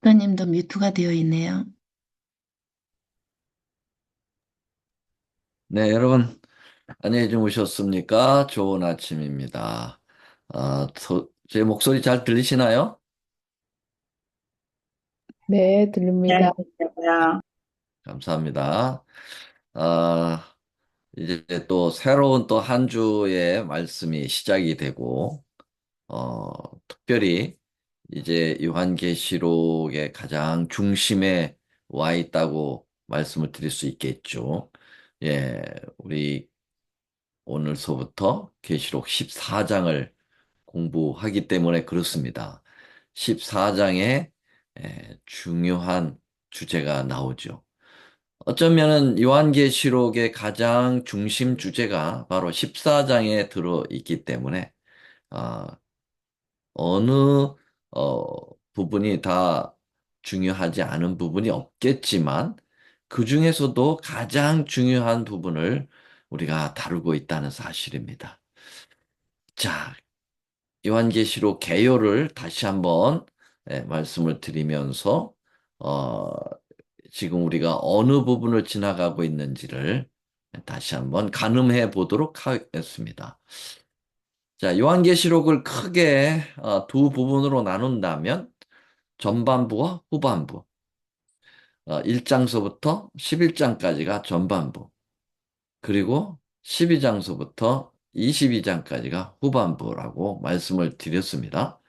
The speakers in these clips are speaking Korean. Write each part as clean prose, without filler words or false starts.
목사님도 뮤트가 되어 있네요. 네, 여러분, 안녕히 주무셨습니까? 좋은 아침입니다. 제 목소리 잘 들리시나요? 네, 네, 들립니다. 그렇고요. 감사합니다. 아, 이제 또 새로운 또 한 주의 말씀이 시작이 되고, 어, 특별히 이제 요한계시록의 가장 중심에 와 있다고 말씀을 드릴 수 있겠죠. 예, 우리 오늘서부터 계시록 14장을 공부하기 때문에 그렇습니다. 14장에 중요한 주제가 나오죠. 어쩌면은 요한계시록의 가장 중심 주제가 바로 14장에 들어 있기 때문에 아, 어느 부분이 다 중요하지 않은 부분이 없겠지만 그 중에서도 가장 중요한 부분을 우리가 다루고 있다는 사실입니다. 자, 요한계시록 개요를 다시 한번 말씀을 드리면서 어, 지금 우리가 어느 부분을 지나가고 있는지를 다시 한번 가늠해 보도록 하겠습니다. 자, 요한계시록을 크게 두 부분으로 나눈다면 전반부와 후반부, 1장서부터 11장까지가 전반부, 그리고 12장서부터 22장까지가 후반부라고 말씀을 드렸습니다.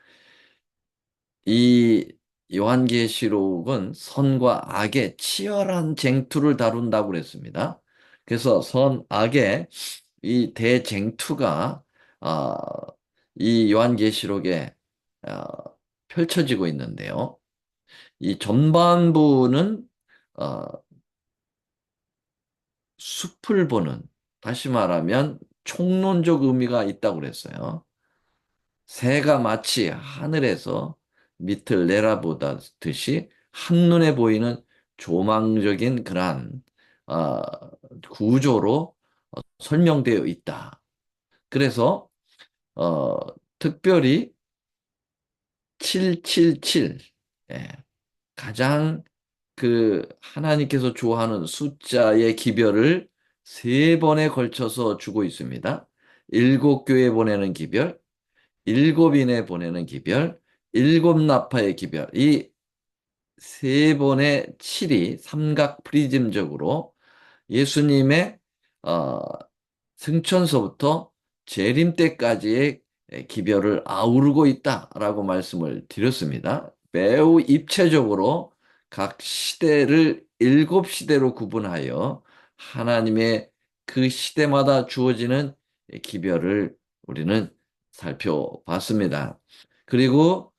이 요한계시록은 선과 악의 치열한 쟁투를 다룬다고 그랬습니다. 그래서 선, 악의 이 대쟁투가 아, 이 요한계시록에 아, 펼쳐지고 있는데요. 이 전반부는 어, 숲을 보는, 다시 말하면 총론적 의미가 있다고 그랬어요. 새가 마치 하늘에서 밑을 내다보듯이 한눈에 보이는 조망적인 그러한 어, 구조로 설명되어 있다. 그래서 어, 특별히 777, 예, 가장 그 하나님께서 좋아하는 숫자의 기별을 세 번에 걸쳐서 주고 있습니다. 일곱 교회 보내는 기별, 일곱 인에 보내는 기별, 일곱 나파의 기별. 이 세 번의 칠이 삼각 프리즘적으로 예수님의 어, 승천서부터 재림 때까지의 기별을 아우르고 있다라고 말씀을 드렸습니다. 매우 입체적으로 각 시대를 일곱 시대로 구분하여 하나님의 그 시대마다 주어지는 기별을 우리는 살펴봤습니다. 그리고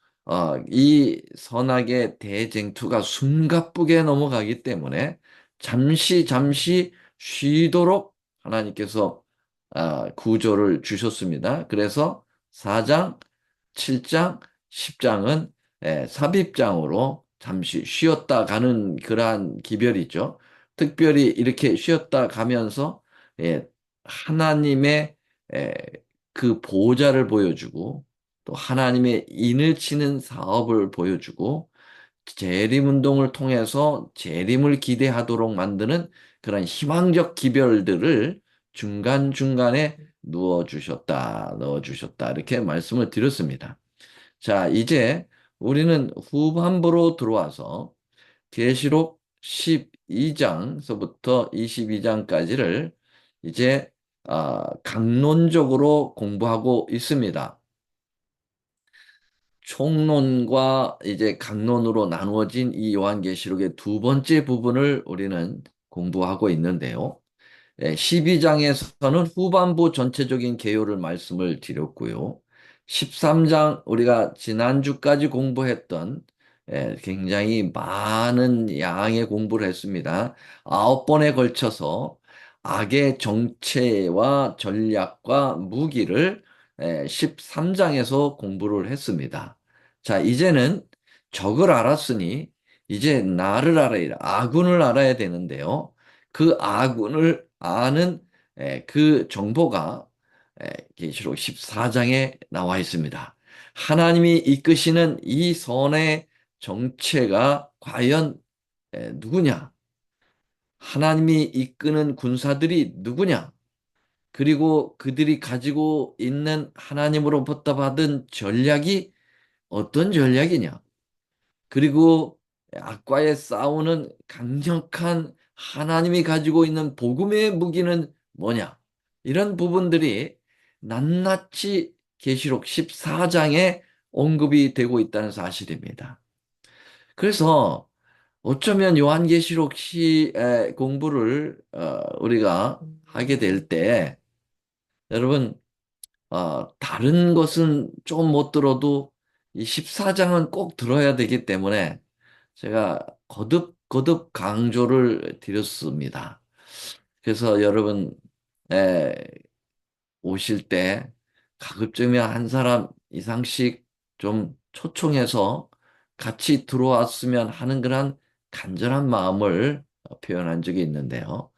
이 선악의 대쟁투가 숨가쁘게 넘어가기 때문에 잠시 쉬도록 하나님께서 구조를 주셨습니다. 그래서 4장, 7장, 10장은 삽입장으로 잠시 쉬었다 가는 그러한 기별이죠. 특별히 이렇게 쉬었다 가면서 예, 하나님의 에, 그 보좌를 보여주고 또 하나님의 인을 치는 사업을 보여주고 재림운동을 통해서 재림을 기대하도록 만드는 그런 희망적 기별들을 중간중간에 넣어주셨다, 이렇게 말씀을 드렸습니다. 자, 이제 우리는 후반부로 들어와서 계시록 12장서부터 22장까지를 이제 강론적으로 공부하고 있습니다. 총론과 이제 강론으로 나누어진 이 요한계시록의 두 번째 부분을 우리는 공부하고 있는데요. 12장에서는 후반부 전체적인 개요를 말씀을 드렸고요. 13장 우리가 지난주까지 공부했던 굉장히 많은 양의 공부를 했습니다. 9번에 걸쳐서 악의 정체와 전략과 무기를 13장에서 공부를 했습니다. 자, 이제는 적을 알았으니 이제 나를 알아야, 아군을 알아야 되는데요. 그 아군을 아는 그 정보가 계시록 14장에 나와 있습니다. 하나님이 이끄시는 이 선의 정체가 과연 누구냐? 하나님이 이끄는 군사들이 누구냐? 그리고 그들이 가지고 있는 하나님으로부터 받은 전략이 어떤 전략이냐? 그리고 악과에 싸우는 강력한 하나님이 가지고 있는 복음의 무기는 뭐냐? 이런 부분들이 낱낱이 계시록 14장에 언급이 되고 있다는 사실입니다. 그래서 어쩌면 요한계시록 공부를 우리가 하게 될 때 여러분 다른 것은 좀 못 들어도 이 14장은 꼭 들어야 되기 때문에 제가 거듭 강조를 드렸습니다. 그래서 여러분 에, 오실 때 가급적이면 한 사람 이상씩 좀 초청해서 같이 들어왔으면 하는 그런 간절한 마음을 표현한 적이 있는데요.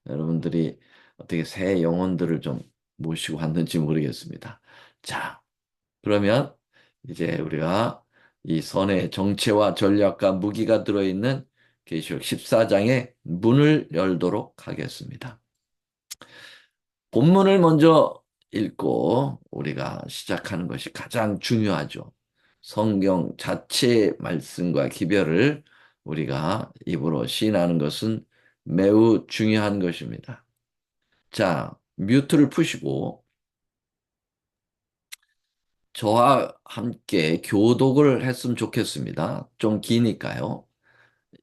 여러분들이 어떻게 새 영혼들을 좀 모시고 왔는지 모르겠습니다. 자, 그러면 이제 우리가 이 선의 정체와 전략과 무기가 들어있는 계시록 14장의 문을 열도록 하겠습니다. 본문을 먼저 읽고 우리가 시작하는 것이 가장 중요하죠. 성경 자체의 말씀과 기별을 우리가 입으로 시인하는 것은 매우 중요한 것입니다. 자, 뮤트를 푸시고 저와 함께 교독을 했으면 좋겠습니다. 좀 기니까요.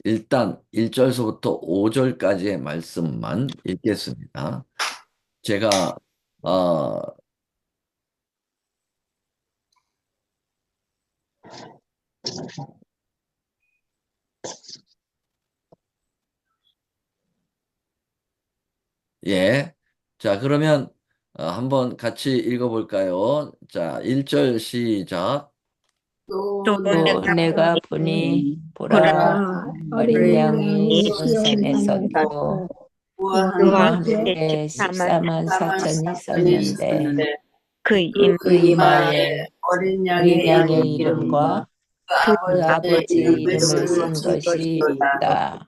일단 1절서부터 5절까지의 말씀만 읽겠습니다. 제가 어, 예. 자, 그러면 한번 같이 읽어볼까요? 자, 1절 시작. 또 또 내가 보니 보라 어린 양이 본산에 섰고 그와 함께 14만 4천이 있었는데 그 그 이마에 어린 양의 이름과 그 아버지 이름을 쓴 것이 있다.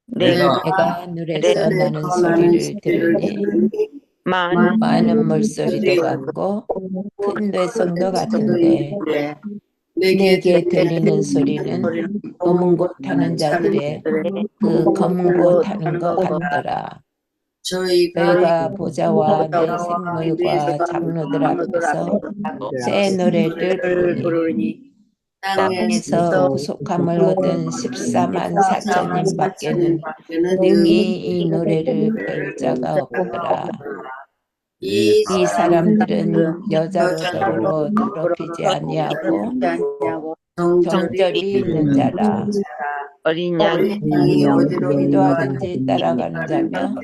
내가 내가 눈에서 나는 소리를 들으니 많은 물소리도 같고 큰 뇌성도 같은데 내게 들리는 소리는 검은 곳 타는 자들의 그 검은 곳 타는 것 같더라. 저희가 보좌와 내 생물과 장로들 앞에서 새 노래를 부르니 땅에서 구속함을 얻은 14만 4천인 밖에는 능히 이 노래를 뺄 자가 없더라. 이 사람들은 여자로 더불어 더럽히지 아니하고 정절이 있는 자라. 어린 양이 어디로 인도하든지 따라가는 자며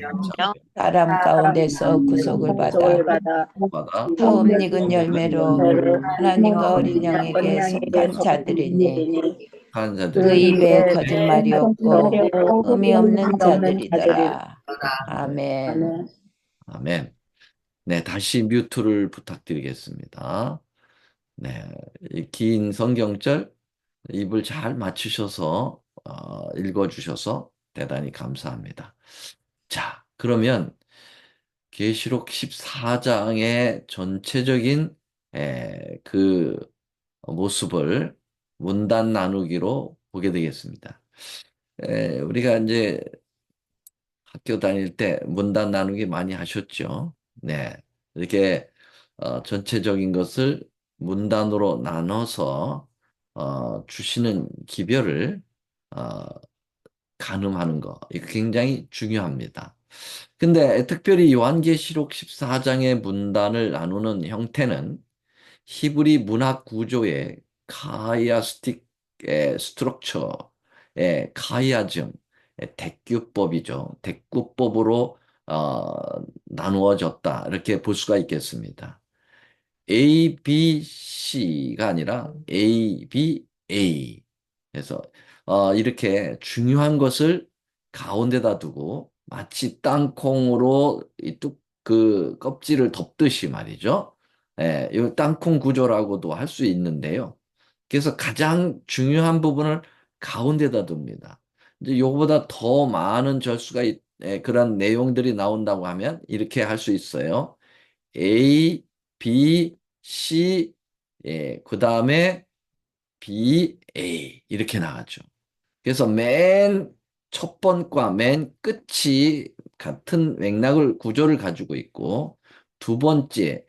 사람 가운데서 구속을 받아 처음 익은 열매로 하나님과 어린 양에게 속한 자들이니 한 그 자들 입에 거짓말이 없고 흠이 없는 자들이더라. 아멘. 아멘. 네, 다시 뮤트를 부탁드리겠습니다. 네, 이 긴 성경절 입을 잘 맞추셔서 읽어주셔서 대단히 감사합니다. 자, 그러면 계시록 14장의 전체적인 그 모습을 문단 나누기로 보게 되겠습니다. 우리가 이제 학교 다닐 때 문단 나누기 많이 하셨죠? 네. 이렇게 전체적인 것을 문단으로 나눠서 주시는 기별을 어, 가늠하는 거. 이거 굉장히 중요합니다. 근데 특별히 요한계시록 14장의 문단을 나누는 형태는 히브리 문학 구조의 카이아스틱 스트럭처의 카이아즘, 대규법이죠. 대구법으로 나누어졌다. 이렇게 볼 수가 있겠습니다. A, B, C가 아니라 A, B, A. 그래서 이렇게 중요한 것을 가운데다 두고 마치 땅콩으로 그 껍질을 덮듯이 말이죠. 이 땅콩 구조라고도 할 수 있는데요. 그래서 가장 중요한 부분을 가운데다 둡니다. 이제 요거보다 더 많은 그런 내용들이 나온다고 하면 이렇게 할 수 있어요. A, B, C, 그 다음에 B, A 이렇게 나가죠. 그래서 맨 첫 번과 맨 끝이 같은 맥락을 구조를 가지고 있고 두 번째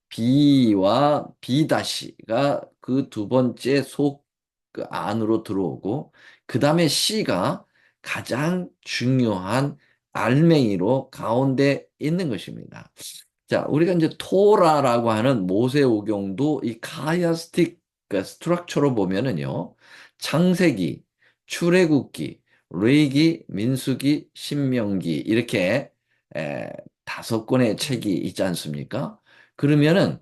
B와 B-가 그 두 번째 그 안으로 들어오고 그 다음에 C가 가장 중요한 알맹이로 가운데 있는 것입니다. 자, 우리가 이제 토라라고 하는 모세오경도 이 카이아스틱 스트럭처로 보면은요, 창세기, 출애굽기, 레위기, 민수기, 신명기 이렇게 에, 5권의 책이 있지 않습니까? 그러면은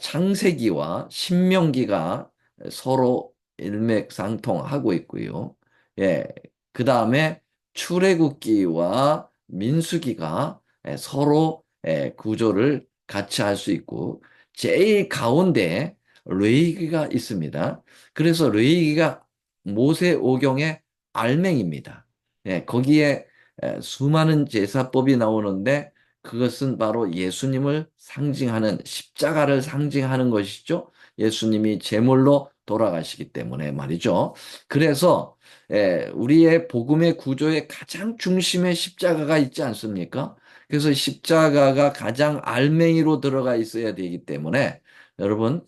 창세기와 신명기가 서로 일맥상통하고 있고요. 예, 그 다음에 출애굽기와 민수기가 서로 구조를 같이 할 수 있고 제일 가운데 레위기가 있습니다. 그래서 레위기가 모세오경의 알맹입니다. 예, 거기에 수많은 제사법이 나오는데 그것은 바로 예수님을 상징하는 십자가를 상징하는 것이죠. 예수님이 제물로 돌아가시기 때문에 말이죠. 그래서 우리의 복음의 구조의 가장 중심에 십자가가 있지 않습니까? 그래서 십자가가 가장 알맹이로 들어가 있어야 되기 때문에 여러분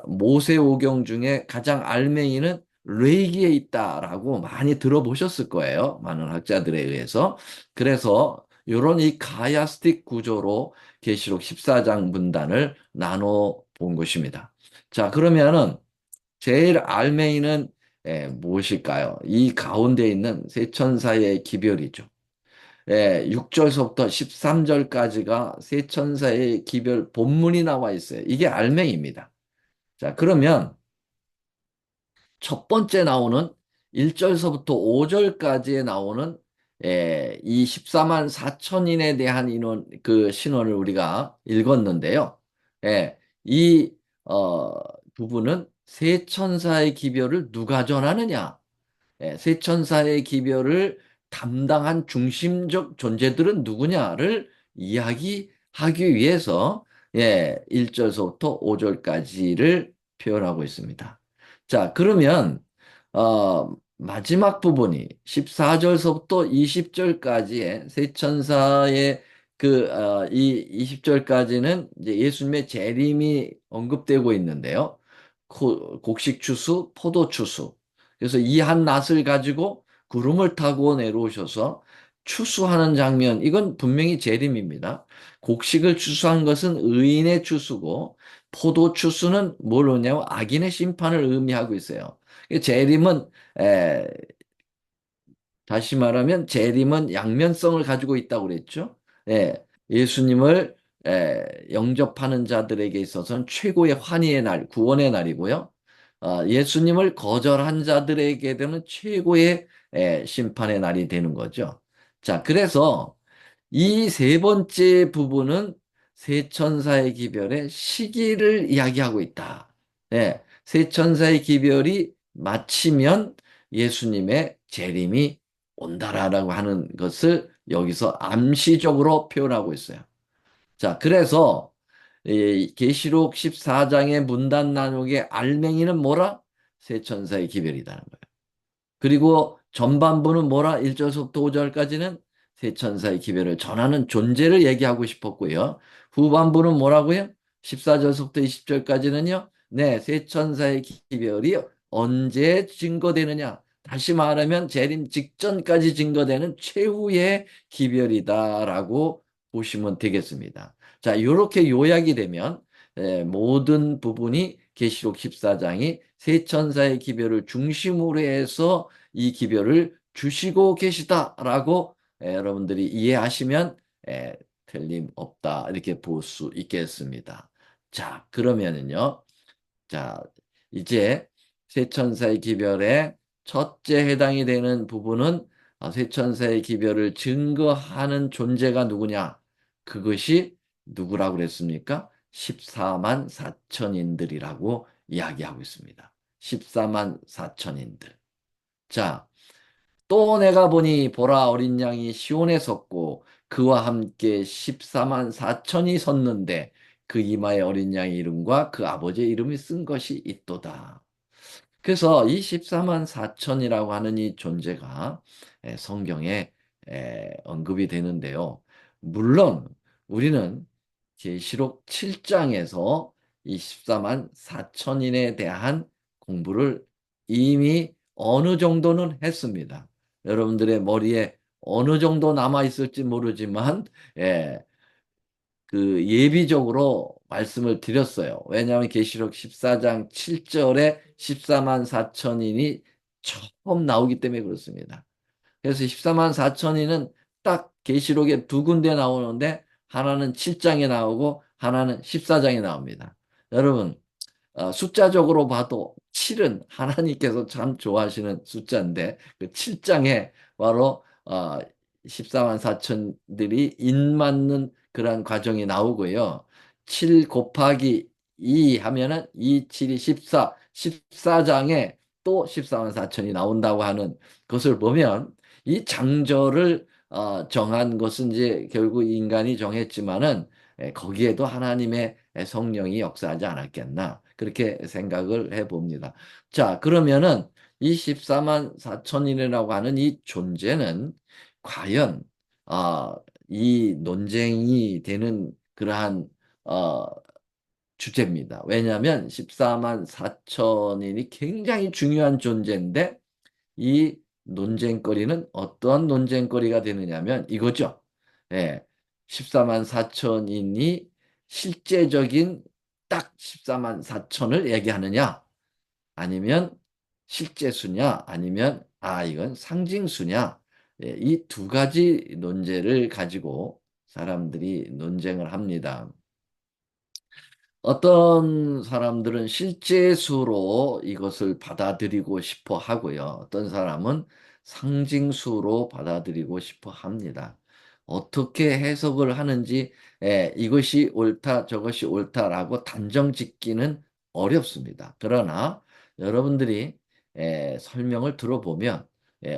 모세오경 중에 가장 알맹이는 레위기에 있다라고 많이 들어보셨을 거예요. 많은 학자들에 의해서. 그래서 이런 이 가야스틱 구조로 계시록 14장 분단을 나눠 본 것입니다. 자, 그러면은 제일 알맹이는 무엇일까요? 이 가운데 있는 세 천사의 기별이죠. 6절서부터 13절까지가 세 천사의 기별 본문이 나와 있어요. 이게 알맹이입니다. 자, 그러면 첫 번째 나오는 1절서부터 5절까지에 나오는 이 14만 4천인에 대한 그 신원을 우리가 읽었는데요. 이 부분은 세 천사의 기별을 누가 전하느냐? 세 천사의 기별을 담당한 중심적 존재들은 누구냐를 이야기하기 위해서 1절서부터 5절까지를 표현하고 있습니다. 자, 그러면 마지막 부분이 14절서부터 20절까지의 세 천사의 이 20절까지는 이제 예수님의 재림이 언급되고 있는데요. 곡식 추수, 포도 추수. 그래서 이 한 낫을 가지고 구름을 타고 내려오셔서 추수하는 장면, 이건 분명히 재림입니다. 곡식을 추수한 것은 의인의 추수고, 포도 추수는 뭘 의미하냐면 악인의 심판을 의미하고 있어요. 재림은 다시 말하면 재림은 양면성을 가지고 있다고 그랬죠. 예수님을 영접하는 자들에게 있어서는 최고의 환희의 날, 구원의 날이고요. 예수님을 거절한 자들에게는 최고의 심판의 날이 되는 거죠. 자, 그래서 이 세 번째 부분은 세 천사의 기별의 시기를 이야기하고 있다. 세 천사의 기별이 마치면 예수님의 재림이 온다라고 하는 것을 여기서 암시적으로 표현하고 있어요. 자, 그래서 이 계시록 14장의 문단 나누기의 알맹이는 뭐라? 세 천사의 기별이라는 거예요. 그리고 전반부는 뭐라? 1절부터 5절까지는 세 천사의 기별을 전하는 존재를 얘기하고 싶었고요. 후반부는 뭐라고요? 14절부터 20절까지는요. 네, 세 천사의 기별이 언제 증거되느냐? 다시 말하면 재림 직전까지 증거되는 최후의 기별이다라고 보시면 되겠습니다. 자, 이렇게 요약이 되면 모든 부분이 계시록 14장이 세 천사의 기별을 중심으로 해서 이 기별을 주시고 계시다라고 여러분들이 이해하시면 틀림없다 이렇게 볼 수 있겠습니다. 자, 그러면은요. 자, 이제 세 천사의 기별의 첫째 해당이 되는 부분은 세 천사의 기별을 증거하는 존재가 누구냐? 그것이 누구라고 그랬습니까? 14만 4천인들이라고 이야기하고 있습니다. 14만 4천인들. 자, 또 내가 보니 보라 어린 양이 시온에 섰고 그와 함께 14만 4천이 섰는데 그 이마에 어린 양의 이름과 그 아버지의 이름이 쓴 것이 있도다. 그래서 이 14만 4천이라고 하는 이 존재가 성경에 언급이 되는데요. 물론 우리는 계시록 7장에서 이 14만 4천인에 대한 공부를 이미 어느 정도는 했습니다. 여러분들의 머리에 어느 정도 남아 있을지 모르지만 그 예비적으로 말씀을 드렸어요. 왜냐하면 계시록 14장 7절에 14만 4천인이 처음 나오기 때문에 그렇습니다. 그래서 14만 4천인은 딱 계시록에 두 군데 나오는데 하나는 7장에 나오고 하나는 14장에 나옵니다. 여러분, 숫자적으로 봐도 7은 하나님께서 참 좋아하시는 숫자인데 그 7장에 바로 14만 4천들이 인맞는 그런 과정이 나오고요. 7 곱하기 2 하면은 2, 7이 14, 14장에 또 14만 4천이 나온다고 하는 것을 보면 이 장절을 정한 것은 이제 결국 인간이 정했지만은 거기에도 하나님의 성령이 역사하지 않았겠나 그렇게 생각을 해봅니다. 자, 그러면은 이 14만 4천인이라고 하는 이 존재는 과연 이 논쟁이 되는 그러한 어, 주제입니다. 왜냐하면 14만 4천인이 굉장히 중요한 존재인데 이 논쟁거리는 어떠한 논쟁거리가 되느냐면 이거죠. 예, 14만 4천인이 실제적인 딱 14만 4천을 얘기하느냐 아니면 실제수냐 아니면 이건 상징수냐 이 두 가지 논제를 가지고 사람들이 논쟁을 합니다. 어떤 사람들은 실제수로 이것을 받아들이고 싶어 하고요. 어떤 사람은 상징수로 받아들이고 싶어 합니다. 어떻게 해석을 하는지 이것이 옳다 저것이 옳다라고 단정 짓기는 어렵습니다. 그러나 여러분들이 설명을 들어보면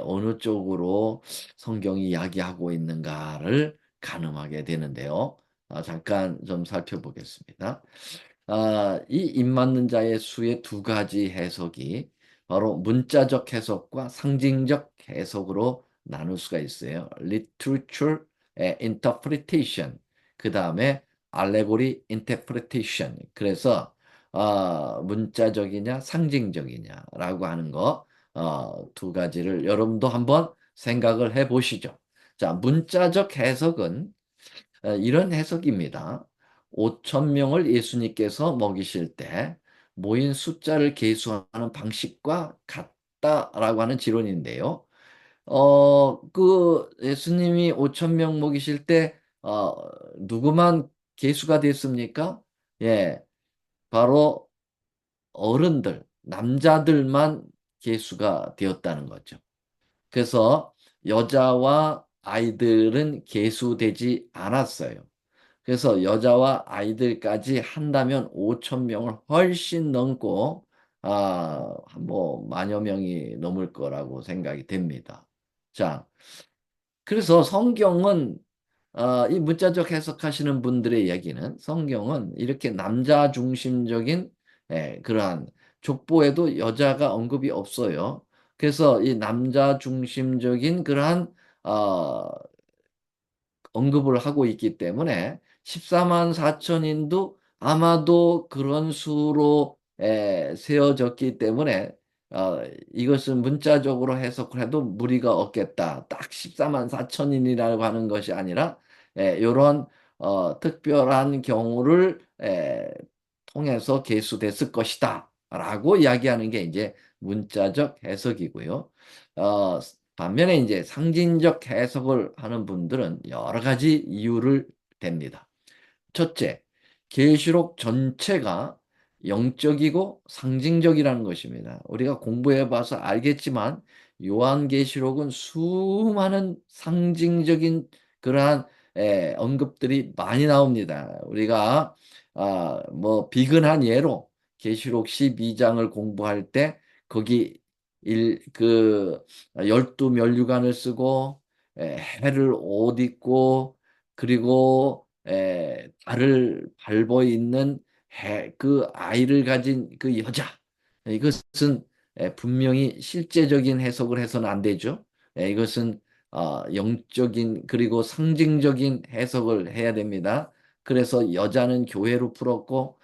어느 쪽으로 성경이 이야기하고 있는가를 가늠하게 되는데요. 잠깐 좀 살펴보겠습니다. 이 입맞는 자의 수의 두 가지 해석이 바로 문자적 해석과 상징적 해석으로 나눌 수가 있어요. Literature interpretation, 그 다음에 allegory interpretation. 그래서 문자적이냐 상징적이냐라고 하는 거 두 가지를 여러분도 한번 생각을 해 보시죠. 자, 문자적 해석은 이런 해석입니다. 5천 명을 예수님께서 먹이실 때 모인 숫자를 계수하는 방식과 같다라고 하는 지론인데요. 그 예수님이 5천 명 먹이실 때 누구만 계수가 됐습니까? 예, 바로 어른들, 남자들만 계수가 되었다는 거죠. 그래서 여자와 아이들은 계수되지 않았어요. 그래서 여자와 아이들까지 한다면 5천 명을 훨씬 넘고 뭐 만여 명이 넘을 거라고 생각이 됩니다. 자, 그래서 성경은 이 문자적 해석하시는 분들의 얘기는 성경은 이렇게 남자 중심적인 그러한 족보에도 여자가 언급이 없어요. 그래서 이 남자 중심적인 그러한 언급을 하고 있기 때문에 14만 4천인도 아마도 그런 수로 세워졌기 때문에 이것은 문자적으로 해석을 해도 무리가 없겠다. 딱 14만 4천인이라고 하는 것이 아니라 이런 특별한 경우를 통해서 계수됐을 것이다. 라고 이야기하는 게 이제 문자적 해석이고요. 어, 반면에 이제 상징적 해석을 하는 분들은 여러 가지 이유를 댑니다. 첫째, 계시록 전체가 영적이고 상징적이라는 것입니다. 우리가 공부해 봐서 알겠지만 요한계시록은 수많은 상징적인 그러한 언급들이 많이 나옵니다. 우리가 뭐 비근한 예로 계시록 12장을 공부할 때 거기 그 12면류관을 쓰고 해를 옷 입고 그리고 달을 밟고 있는 그 아이를 가진 그 여자. 이것은 분명히 실제적인 해석을 해서는 안 되죠. 이것은 영적인 그리고 상징적인 해석을 해야 됩니다. 그래서 여자는 교회로 풀었고,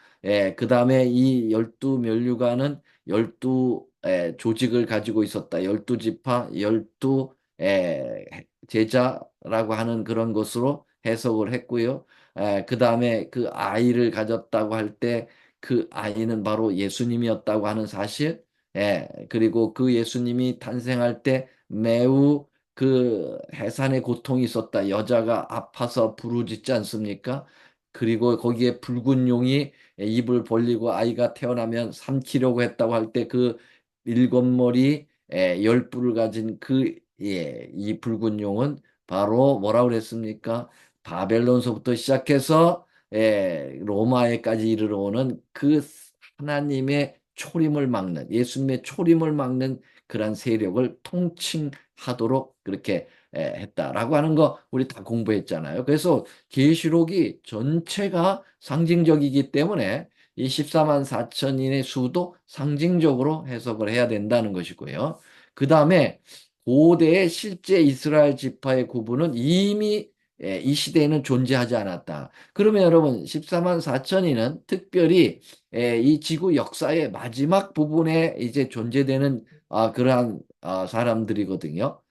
그 다음에 이 12면류관은 12 조직을 가지고 있었다. 12지파, 12 제자라고 하는 그런 것으로 해석을 했고요. 그 다음에 그 아이를 가졌다고 할 때 그 아이는 바로 예수님이었다고 하는 사실, 그리고 그 예수님이 탄생할 때 매우 그 해산의 고통이 있었다. 여자가 아파서 부르짖지 않습니까? 그리고 거기에 붉은 용이 입을 벌리고 아이가 태어나면 삼키려고 했다고 할 때 그 일곱 머리 열 뿔을 가진 이 붉은 용은 바로 뭐라고 그랬습니까? 바벨론서부터 시작해서 로마에까지 이르러 오는 그 하나님의 초림을 막는 예수님의 초림을 막는 그런 세력을 통칭하도록 그렇게 했다라고 하는 거 우리 다 공부했잖아요. 그래서 계시록이 전체가 상징적이기 때문에 이 14만 4천인의 수도 상징적으로 해석을 해야 된다는 것이고요. 그 다음에 고대의 실제 이스라엘 지파의 구분은 이미 이 시대에는 존재하지 않았다. 그러면 여러분 14만 4천인은 특별히 이 지구 역사의 마지막 부분에 이제 존재되는 그러한 사람들이거든요.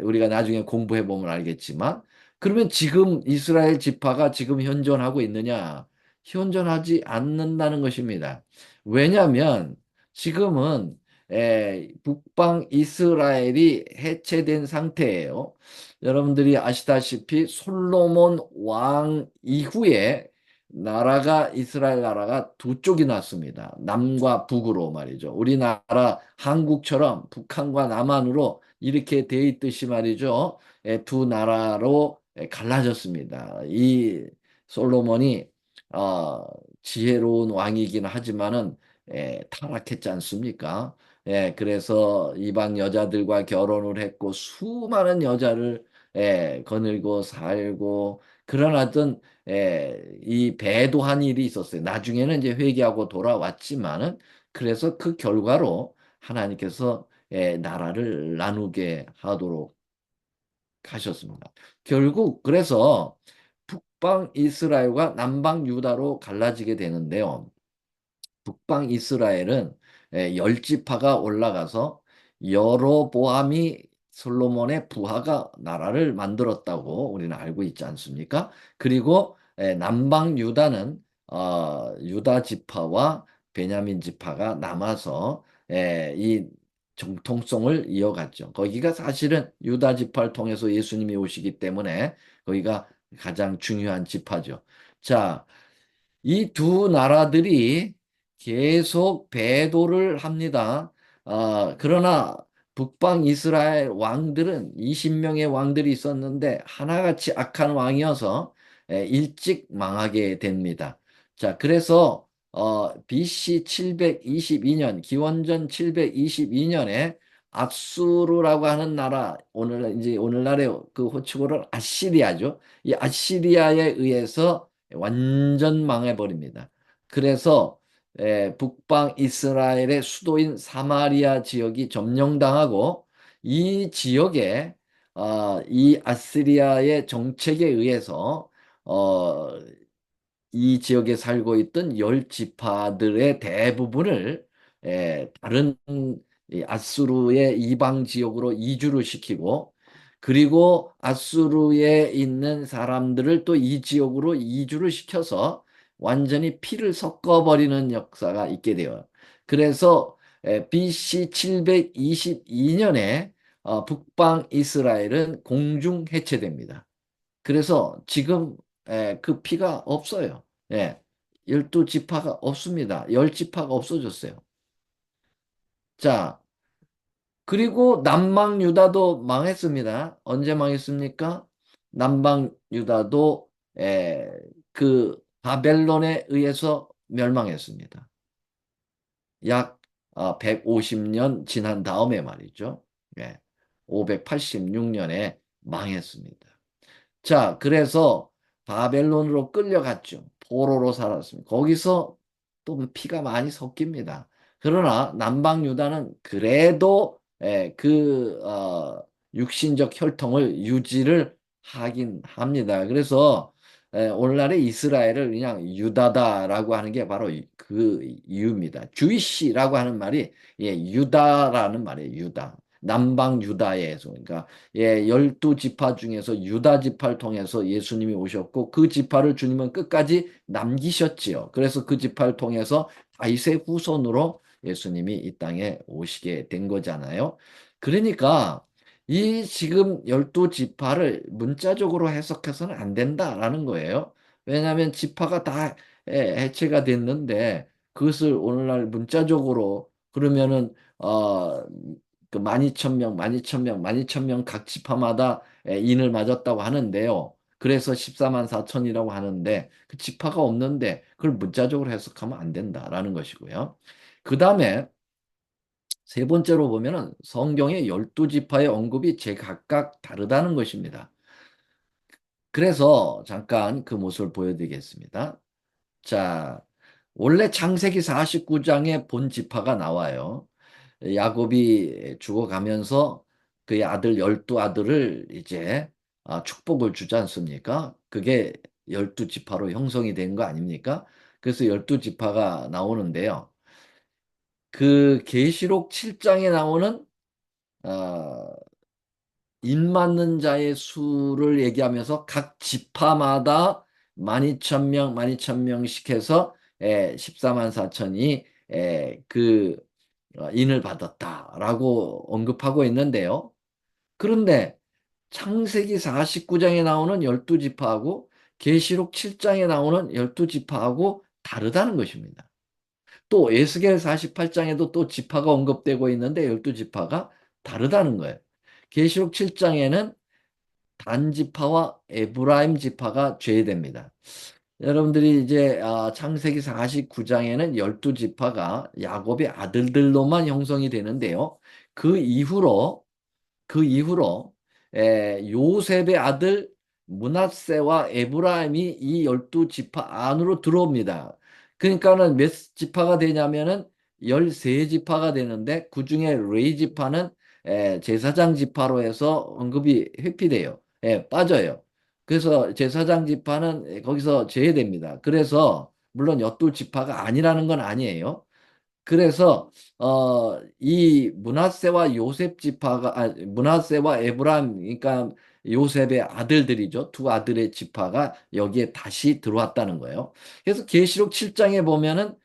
우리가 나중에 공부해 보면 알겠지만 그러면 지금 이스라엘 지파가 지금 현존하고 있느냐? 현존하지 않는다는 것입니다. 왜냐하면 지금은 북방 이스라엘이 해체된 상태예요. 여러분들이 아시다시피 솔로몬 왕 이후에 이스라엘 나라가 두 쪽이 났습니다. 남과 북으로 말이죠. 우리나라 한국처럼 북한과 남한으로 이렇게 돼 있듯이 말이죠. 두 나라로 갈라졌습니다. 이 솔로몬이 어, 지혜로운 왕이긴 하지만은 타락했지 않습니까? 그래서 이방 여자들과 결혼을 했고 수많은 여자를 거느리고 살고 그러나던 이 배도한 일이 있었어요. 나중에는 이제 회개하고 돌아왔지만은 그래서 그 결과로 하나님께서 나라를 나누게 하도록 하셨습니다. 결국 그래서 북방 이스라엘과 남방 유다로 갈라지게 되는데요. 북방 이스라엘은 열 지파가 올라가서 여로보암이 솔로몬의 부하가 나라를 만들었다고 우리는 알고 있지 않습니까? 그리고 남방 유다는 유다 지파와 베냐민 지파가 남아서 이 정통성을 이어갔죠. 거기가 사실은 유다 지파를 통해서 예수님이 오시기 때문에 거기가 가장 중요한 지파죠. 자, 이 두 나라들이 계속 배도를 합니다. 그러나 북방 이스라엘 왕들은 20명의 왕들이 있었는데 하나같이 악한 왕이어서 일찍 망하게 됩니다. 자, 그래서 BC 722년, 기원전 722년에 압수르라고 하는 나라, 오늘날의 그 호칭으로는 아시리아죠. 이 아시리아에 의해서 완전 망해버립니다. 그래서 북방 이스라엘의 수도인 사마리아 지역이 점령당하고 이 지역에 이 아시리아의 정책에 의해서 어, 이 지역에 살고 있던 열 지파들의 대부분을 다른 이 아수르의 이방 지역으로 이주를 시키고 그리고 아수르에 있는 사람들을 또 이 지역으로 이주를 시켜서 완전히 피를 섞어버리는 역사가 있게 돼요. 그래서 BC 722년에 북방 이스라엘은 공중 해체됩니다. 그래서 지금 그 피가 없어요. 예. 12지파가 없습니다. 10지파가 없어졌어요. 자, 그리고 남방 유다도 망했습니다. 언제 망했습니까? 남방 유다도 그 바벨론에 의해서 멸망했습니다. 약 150년 지난 다음에 말이죠. 예, 586년에 망했습니다. 자, 그래서 바벨론으로 끌려갔죠. 포로로 살았습니다. 거기서 또 피가 많이 섞입니다. 그러나 남방 유다는 그래도 육신적 혈통을 유지를 하긴 합니다. 그래서 오늘날의 이스라엘을 그냥 유다다라고 하는 게 바로 그 이유입니다. 주이시라고 하는 말이 유다라는 말이에요. 유다. 남방 유다에서 그러니까 12지파 중에서 유다 지파를 통해서 예수님이 오셨고 그 지파를 주님은 끝까지 남기셨지요. 그래서 그 지파를 통해서 다윗의 후손으로 예수님이 이 땅에 오시게 된 거잖아요. 그러니까 이 지금 12지파를 문자적으로 해석해서는 안 된다라는 거예요. 왜냐하면 지파가 다 해체가 됐는데 그것을 오늘날 문자적으로 그러면은 그 12,000명, 12,000명, 12,000명 각 지파마다 인을 맞았다고 하는데요. 그래서 14만 4천이라고 하는데 그 지파가 없는데 그걸 문자적으로 해석하면 안 된다라는 것이고요. 그 다음에 세 번째로 보면은 성경의 12지파의 언급이 제각각 다르다는 것입니다. 그래서 잠깐 그 모습을 보여드리겠습니다. 자, 원래 창세기 49장에 본 지파가 나와요. 야곱이 죽어가면서 그의 아들 12아들을 이제 축복을 주지 않습니까? 그게 12지파로 형성이 된 거 아닙니까? 그래서 12지파가 나오는데요. 그 계시록 7장에 나오는 어, 인 맞는 자의 수를 얘기하면서 각 지파마다 12,000명, 12,000명씩 해서 14만 4천이 그 인을 받았다라고 언급하고 있는데요. 그런데 창세기 49장에 나오는 12지파하고 계시록 7장에 나오는 12지파하고 다르다는 것입니다. 또 에스겔 48장에도 또 지파가 언급되고 있는데 12지파가 다르다는 거예요. 계시록 7장에는 단 지파와 에브라임 지파가 제외됩니다. 여러분들이 이제 창세기 49장에는 12지파가 야곱의 아들들로만 형성이 되는데요. 그 이후로 그 이후로 요셉의 아들 므낫세와 에브라임이 이 12지파 안으로 들어옵니다. 그러니까는 몇 지파가 되냐면은 13지파가 되는데 그중에 레위 지파는 제사장 지파로 해서 언급이 회피돼요. 빠져요. 그래서 제사장 지파는 거기서 제외됩니다. 그래서 물론 12지파가 아니라는 건 아니에요. 그래서 이 므낫세와 요셉 지파가 므낫세와 에브라임 그러니까 요셉의 아들들이죠. 두 아들의 지파가 여기에 다시 들어왔다는 거예요. 그래서 계시록 7장에 보면은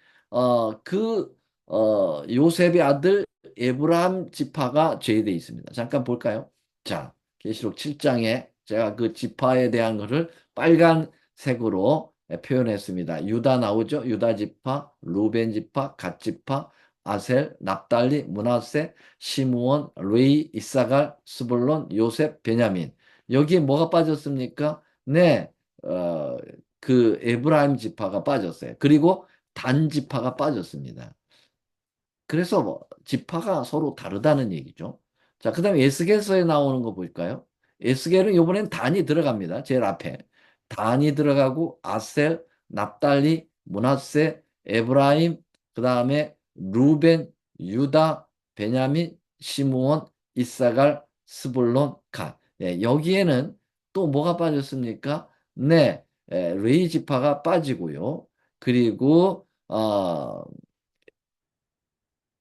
요셉의 아들 에브라임 지파가 제외되어 있습니다. 잠깐 볼까요? 자, 계시록 7장에 제가 그 지파에 대한 것을 빨간색으로 표현했습니다. 유다 나오죠? 유다 지파, 루벤 지파, 갓 지파, 아셀, 납달리, 므낫세, 시므온, 레위, 이사갈, 스불론, 요셉, 베냐민. 여기에 뭐가 빠졌습니까? 네, 어, 그 에브라임 지파가 빠졌어요. 그리고 단 지파가 빠졌습니다. 그래서 뭐 지파가 서로 다르다는 얘기죠. 자, 그다음에 에스겔서에 나오는 거 볼까요? 에스겔은 이번엔 단이 들어갑니다. 제일 앞에. 단이 들어가고 아셀, 납달리, 므낫세, 에브라임, 그다음에 루벤, 유다, 베냐민, 시므온, 이사갈, 스불론, 갓. 여기에는 또 뭐가 빠졌습니까? 네, 레위 지파가 빠지고요. 그리고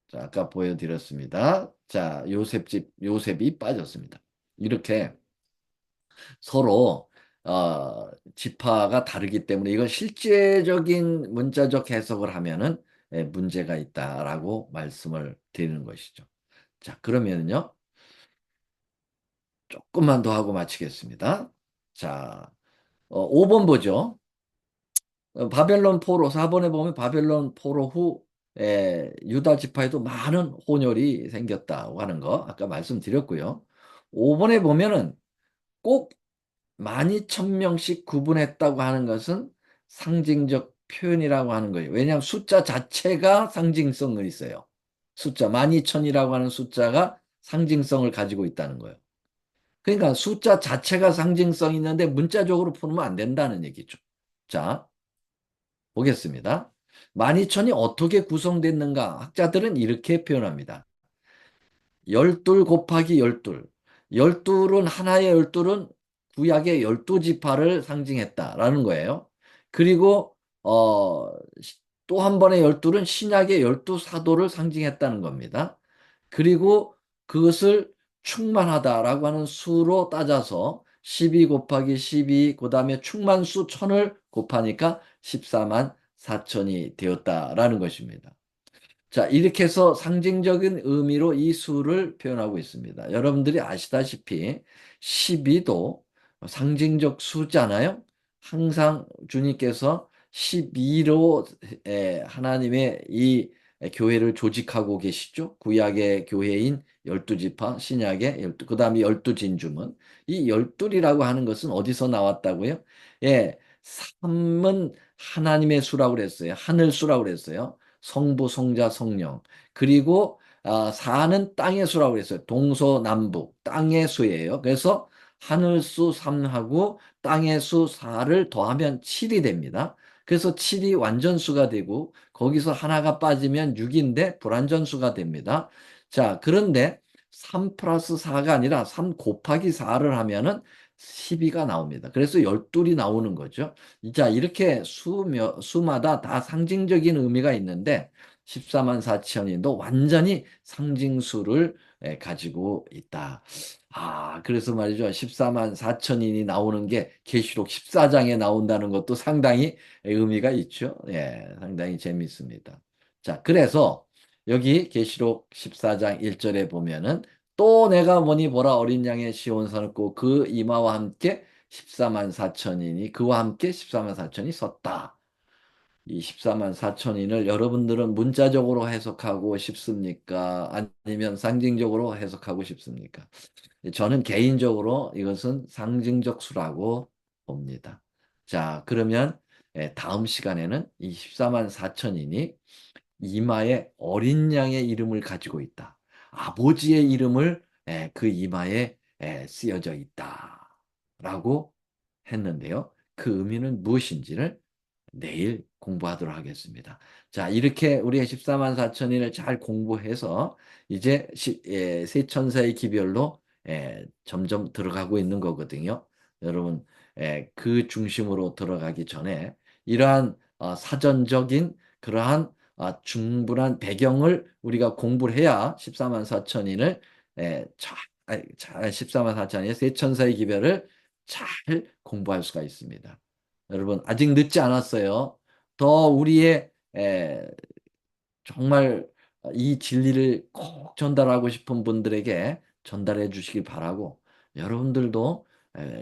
자, 아까 보여드렸습니다. 자, 요셉이 빠졌습니다. 이렇게 서로 지파가 다르기 때문에 이건 실제적인 문자적 해석을 하면은 문제가 있다라고 말씀을 드리는 것이죠. 자, 그러면요. 조금만 더 하고 마치겠습니다. 자, 5번 보죠. 바벨론 포로 4번에 보면 바벨론 포로 후 유다 지파에도 많은 혼혈이 생겼다고 하는 거 아까 말씀드렸고요. 5번에 보면은 꼭 12,000명씩 구분했다고 하는 것은 상징적 표현이라고 하는 거예요. 왜냐하면 숫자 자체가 상징성이 있어요. 숫자 12,000이라고 하는 숫자가 상징성을 가지고 있다는 거예요. 그러니까 숫자 자체가 상징성이 있는데 문자적으로 풀면 안 된다는 얘기죠. 자, 보겠습니다. 12,000이 어떻게 구성됐는가? 학자들은 이렇게 표현합니다. 12 곱하기 12. 12은 하나의 12은 구약의 12지파를 상징했다라는 거예요. 그리고 또 한 번의 12는 신약의 12사도를 상징했다는 겁니다. 그리고 그것을 충만하다라고 하는 수로 따져서 12 곱하기 12, 그 다음에 충만수 1000을 곱하니까 14만 4천이 되었다라는 것입니다. 자, 이렇게 해서 상징적인 의미로 이 수를 표현하고 있습니다. 여러분들이 아시다시피 12도 상징적 수잖아요. 항상 주님께서 12로 하나님의 이 교회를 조직하고 계시죠. 구약의 교회인 12지파, 신약의 12, 그 다음에 12진주문. 이 12이라고 하는 것은 어디서 나왔다고요? 예, 3은 하나님의 수라고 그랬어요. 하늘 수라고 그랬어요. 성부, 성자, 성령. 그리고 4는 땅의 수라고 그랬어요. 동서남북, 땅의 수예요. 그래서 하늘수 3하고 땅의 수 4를 더하면 7이 됩니다. 그래서 7이 완전수가 되고 거기서 하나가 빠지면 6인데 불완전수가 됩니다. 자, 그런데 3 플러스 4가 아니라 3 곱하기 4를 하면은 12가 나옵니다. 그래서 12이 나오는 거죠. 자, 이렇게 수마다 다 상징적인 의미가 있는데 14만 4천인도 완전히 상징수를 가지고 있다. 그래서 말이죠. 14만 4천인이 나오는 게 계시록 14장에 나온다는 것도 상당히 의미가 있죠. 예, 상당히 재밌습니다. 자, 그래서 여기 계시록 14장 1절에 보면은 또 내가 보니 보라 어린 양의 시온산을 꽂고 그 이마와 함께 14만 4천인이 그와 함께 14만 4천이 섰다. 이 14만 4천인을 여러분들은 문자적으로 해석하고 싶습니까? 아니면 상징적으로 해석하고 싶습니까? 저는 개인적으로 이것은 상징적 수라고 봅니다. 자, 그러면 다음 시간에는 이 14만 4천인이 이마에 어린 양의 이름을 가지고 있다. 아버지의 이름을 그 이마에 쓰여져 있다. 라고 했는데요. 그 의미는 무엇인지를 내일 공부하도록 하겠습니다. 자, 이렇게 우리가 14만 4천인을 잘 공부해서 이제 세 천사의 기별로 점점 들어가고 있는 거거든요. 여러분, 그 중심으로 들어가기 전에 이러한 사전적인 그러한 충분한 배경을 우리가 공부를 해야 14만 4천인을 잘 14만 4천인의 세 천사의 기별을 잘 공부할 수가 있습니다. 여러분, 아직 늦지 않았어요. 더 우리의 정말 이 진리를 꼭 전달하고 싶은 분들에게 전달해 주시길 바라고 여러분들도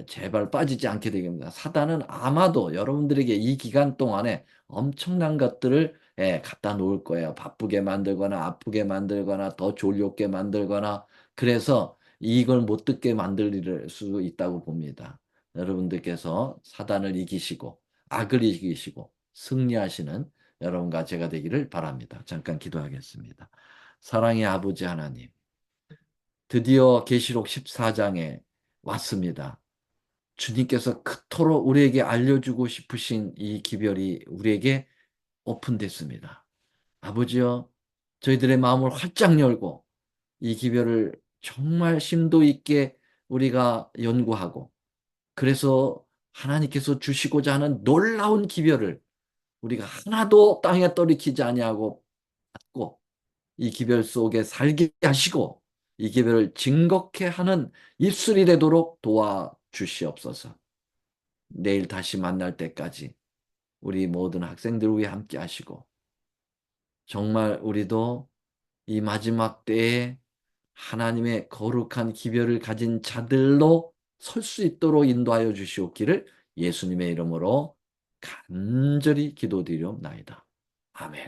제발 빠지지 않게 되겠습니다. 사단은 아마도 여러분들에게 이 기간 동안에 엄청난 것들을 갖다 놓을 거예요. 바쁘게 만들거나 아프게 만들거나 더 졸렵게 만들거나 그래서 이걸 못 듣게 만들 수 있다고 봅니다. 여러분들께서 사단을 이기시고 악을 이기시고 승리하시는 여러분과 제가 되기를 바랍니다. 잠깐 기도하겠습니다. 사랑의 아버지 하나님, 드디어 계시록 14장에 왔습니다. 주님께서 그토록 우리에게 알려주고 싶으신 이 기별이 우리에게 오픈됐습니다. 아버지여, 저희들의 마음을 활짝 열고 이 기별을 정말 심도 있게 우리가 연구하고 그래서 하나님께서 주시고자 하는 놀라운 기별을 우리가 하나도 땅에 떨어지지 아니하고 받고 이 기별 속에 살게 하시고 이 기별을 증거케 하는 입술이 되도록 도와주시옵소서. 내일 다시 만날 때까지 우리 모든 학생들 위해 함께 하시고 정말 우리도 이 마지막 때에 하나님의 거룩한 기별을 가진 자들로 설 수 있도록 인도하여 주시옵기를 예수님의 이름으로 간절히 기도드리옵나이다. 아멘.